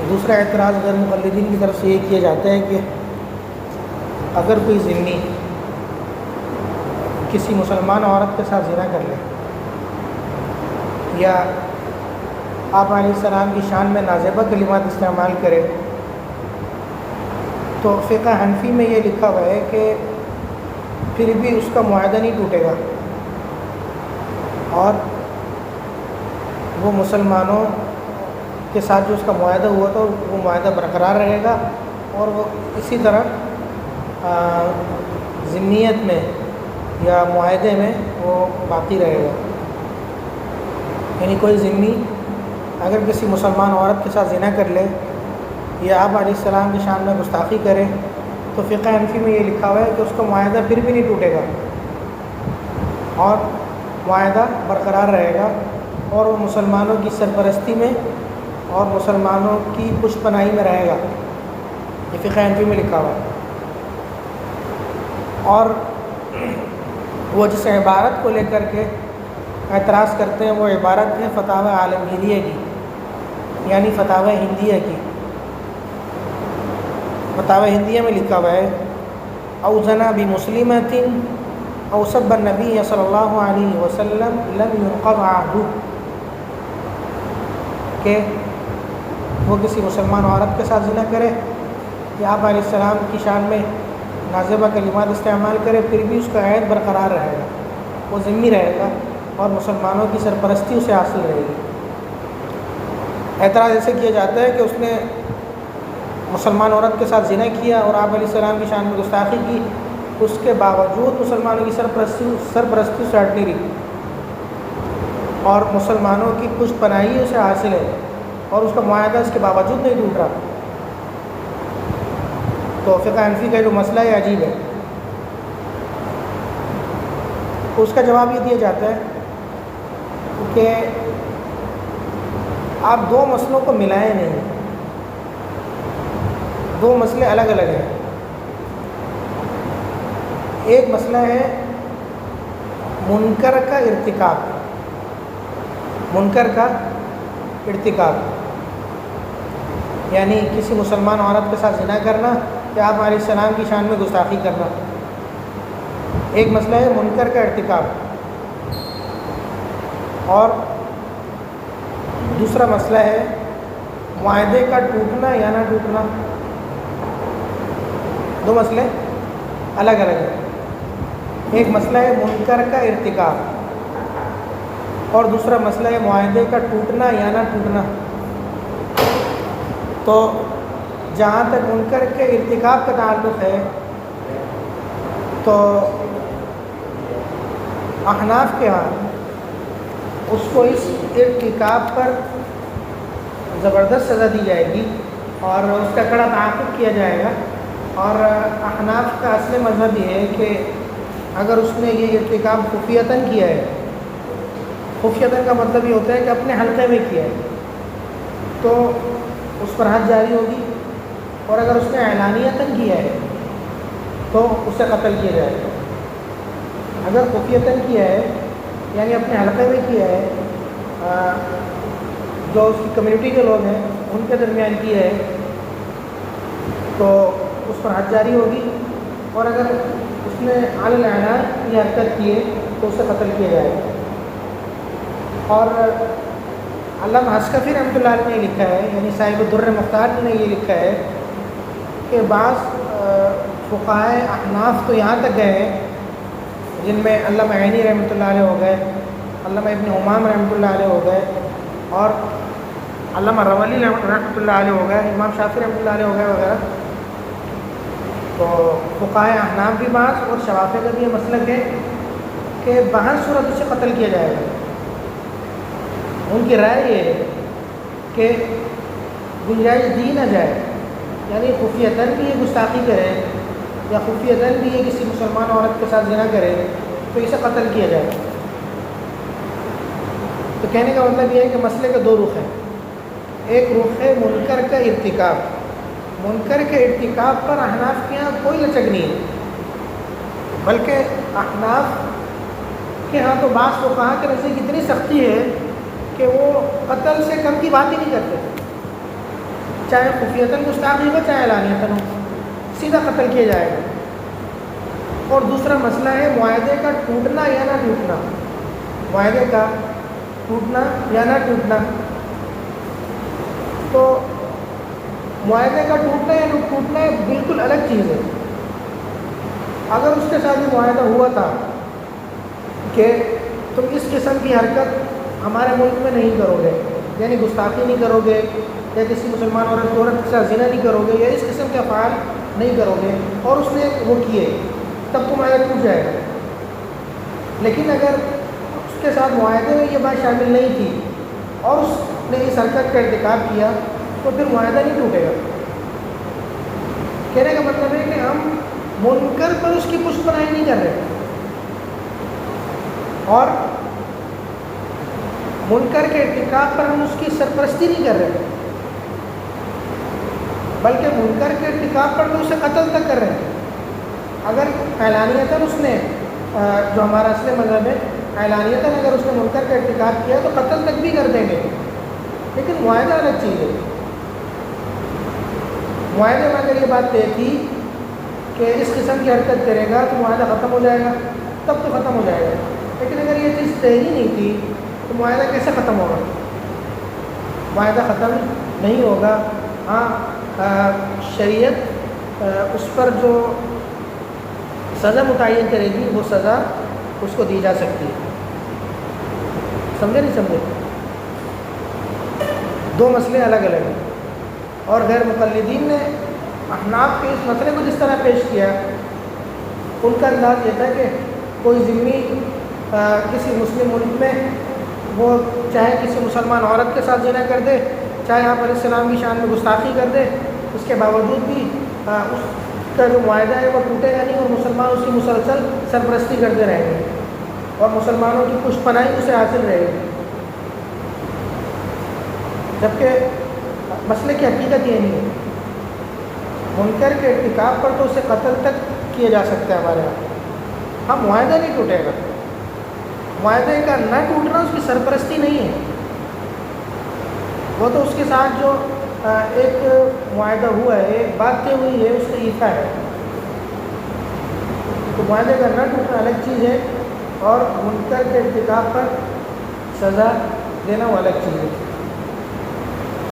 دوسرا اعتراض غیر مقلدین کی طرف سے یہ کیا جاتا ہے کہ اگر کوئی ذمی کسی مسلمان عورت کے ساتھ زنا کر لے یا آپ علیہ السلام کی شان میں نازیبہ کلمات استعمال کرے تو فقہ حنفی میں یہ لکھا ہوا ہے کہ پھر بھی اس کا معاہدہ نہیں ٹوٹے گا اور وہ مسلمانوں کے ساتھ جو اس کا معاہدہ ہوا تھا وہ معاہدہ برقرار رہے گا اور وہ اسی طرح ذمیت میں یا معاہدے میں وہ باقی رہے گا. یعنی کوئی ذمی اگر کسی مسلمان عورت کے ساتھ زنا کر لے یا آپ علیہ السلام کی شان میں گستاخی کرے تو فقہ حنفی میں یہ لکھا ہوا ہے کہ اس کا معاہدہ پھر بھی نہیں ٹوٹے گا اور معاہدہ برقرار رہے گا اور وہ مسلمانوں کی سرپرستی میں اور مسلمانوں کی پشت پناہی میں رہے گا. یہ فقہ حنفی میں لکھا ہوا ہے. اور وہ جس عبارت کو لے کر کے اعتراض کرتے ہیں وہ عبارت ہے فتاوی عالمگیریہ کی, یعنی فتاوی ہندیہ کی. فتاوی ہندیہ میں لکھا ہوا ہے او زنا بمسلمۃ او سب النبی صلی اللہ علیہ وسلم لم ينقض عہدہ, کہ وہ کسی مسلمان عورت کے ساتھ زنا کرے یا آپ علیہ السلام کی شان میں نازیبہ کلمات استعمال کرے پھر بھی اس کا عہد برقرار رہے گا, وہ ذمہ رہے گا اور مسلمانوں کی سرپرستی اسے حاصل رہے گی. اعتراض ایسے کیا جاتا ہے کہ اس نے مسلمان عورت کے ساتھ زنا کیا اور آپ علیہ السلام کی شان میں گستاخی کی, اس کے باوجود مسلمانوں کی سرپرستی سے ہٹ نہیں رہی اور مسلمانوں کی پشت پناہی اسے حاصل ہے اور اس کا معاہدہ اس کے باوجود نہیں ٹوٹ رہا. تو فقہ حنفی کا جو مسئلہ ہے عجیب ہے. اس کا جواب یہ دیا جاتا ہے کہ آپ دو مسئلوں کو ملائیں نہیں, دو مسئلے الگ الگ ہیں. ایک مسئلہ ہے منکر کا ارتکاب, منکر کا ارتکاب یعنی کسی مسلمان عورت کے ساتھ زنا کرنا یا آپ علیہ السلام کی شان میں گستاخی کرنا. ایک مسئلہ ہے منکر کا ارتکاب اور دوسرا مسئلہ ہے معاہدے کا ٹوٹنا یا نہ ٹوٹنا. دو مسئلے الگ الگ ہیں. ایک مسئلہ ہے منکر کا ارتکاب اور دوسرا مسئلہ ہے معاہدے کا ٹوٹنا یا نہ ٹوٹنا. تو جہاں تک منکر کے ارتکاب کا تعلق ہے تو احناف کے ہاں اس کو اس ارتکاب پر زبردست سزا دی جائے گی اور اس کا کڑا تعاقب کیا جائے گا. اور احناف کا اصل مذہب یہ ہے کہ اگر اس نے یہ ارتکاب خفیتاً کیا ہے, خفیتاً کا مطلب یہ ہوتا ہے کہ اپنے حلقے میں کیا ہے, تو اس پر حد جاری ہوگی, اور اگر اس نے اعلانیتاً کیا ہے تو اسے قتل کیا جائے گا. اگر خفیتاً کیا ہے یعنی اپنے حلقے میں کیا ہے, جو اس کی کمیونٹی کے لوگ ہیں ان کے درمیان کیا ہے تو اس پر حد جاری ہوگی, اور اگر اس نے علی الاعلان یہ حرکت کی ہے تو اسے قتل کیا جائے گا. اور علامہ حسکفی رحمۃ اللہ علیہ نے لکھا ہے, یعنی صاحب در مختار نے یہ لکھا ہے کہ بعض فقہائے احناف تو یہاں تک گئے ہیں جن میں علامہ عینی رحمۃ اللہ علیہ ہو گئے, علامہ ابن امام رحمۃ اللہ علیہ ہو گئے, اور علامہ رولی رحمۃ اللہ علیہ ہو گئے, امام شافعی رحمۃ اللہ علیہ ہو گئے وغیرہ. تو فقہائے احناف بھی بعض اور شوافی کا بھی یہ مسلک ہے کہ بہر صورت اسے قتل کیا جائے گا. ان کی رائے یہ ہے کہ گنجائش دی نہ جائے, یعنی خفیتاً بھی یہ گستاخی کرے یا خفیتاً بھی یہ کسی مسلمان عورت کے ساتھ زنا کرے تو اسے قتل کیا جائے. تو کہنے کا مطلب یہ ہے کہ مسئلے کے دو رخ ہیں. ایک رخ ہے منکر کا ارتکاب, منکر کے ارتکاب پر احناف کے یہاں کوئی لچک نہیں ہے, بلکہ احناف کے ہاں تو بعض فقہا کے نزدیک اتنی سختی ہے کہ وہ قتل سے کم کی بات ہی نہیں کرتے. چاہے خفیتاً گستاخی ہو چاہے علانیتاً ہو، سیدھا قتل کیا جائے گا۔ اور دوسرا مسئلہ ہے معاہدے کا ٹوٹنا یا نہ ٹوٹنا، معاہدے کا ٹوٹنا یا نہ ٹوٹنا۔ تو معاہدے کا ٹوٹنا یا نہ ٹوٹنا بالکل الگ چیز ہے۔ اگر اس کے ساتھ یہ معاہدہ ہوا تھا کہ تم اس قسم کی حرکت ہمارے ملک میں نہیں کرو گے، یعنی گستاخی نہیں کرو گے، یا کسی مسلمان عورت کے ساتھ زنا نہیں کرو گے، یا اس قسم کے افعال نہیں کرو گے، اور اس نے وہ کیے، تب تو معاہدہ ٹوٹ جائے گا۔ لیکن اگر اس کے ساتھ معاہدے میں یہ بات شامل نہیں تھی اور اس نے اس حرکت کا ارتکاب کیا تو پھر معاہدہ نہیں ٹوٹے گا۔ کہنے کا مطلب ہے کہ ہم منکر پر اس کی پشت پناہی نہیں کر رہے، اور منکر کے ارتکاب پر ہم اس کی سرپرستی نہیں کر رہے، بلکہ منکر کے ارتکاب پر تو اسے قتل تک کر رہے ہیں۔ اگر اعلانیتاً اس نے جو ہمارا اصل مذہب ہے، اعلانیتاً اگر اس نے منکر کا ارتکاب کیا تو قتل تک بھی کر دیں گے، لیکن معاہدہ الگ چیز ہے۔ معاہدے میں اگر یہ بات طے تھی کہ اس قسم کی حرکت کرے گا تو معاہدہ ختم ہو جائے گا، تب تو ختم ہو جائے گا۔ لیکن اگر یہ چیز طے ہی نہیں تھی تو معاہدہ کیسے ختم ہوگا؟ معاہدہ ختم نہیں ہوگا۔ ہاں، شریعت اس پر جو سزا متعین کرے گی وہ سزا اس کو دی جا سکتی ہے۔ سمجھے نہیں سمجھے؟ دو مسئلے الگ الگ ہیں، اور غیر مقلدین نے احناف کے اس مسئلے کو جس طرح پیش کیا، ان کا انداز یہ تھا کہ کوئی ذمی کسی مسلم ملک میں وہ چاہے کسی مسلمان عورت کے ساتھ زنا کر دے، چاہے آپ علیہ السلام کی شان میں گستاخی کر دے، اس کے باوجود بھی اس کا جو معاہدہ ہے وہ ٹوٹے گا نہیں، اور مسلمان اس کی مسلسل سرپرستی کرتے رہیں گے، اور مسلمانوں کی پشت پناہی اسے حاصل رہے گی۔ جبکہ مسئلے کی حقیقت یہ نہیں ہے۔ منکر کے ارتکاب پر تو اسے قتل تک کیا جا سکتا ہے ہمارے یہاں۔ ہاں، معاہدہ نہیں ٹوٹے گا۔ معاہدے کا نہ ٹوٹنا اس کی سرپرستی نہیں ہے، وہ تو اس کے ساتھ جو ایک معاہدہ ہوا ہے، ایک بات طے ہوئی ہے، اس کا ایفا ہے۔ تو معاہدے کا نہ ٹوٹنا الگ چیز ہے، اور منکر کے ارتکاب پر سزا دینا وہ الگ چیز ہے۔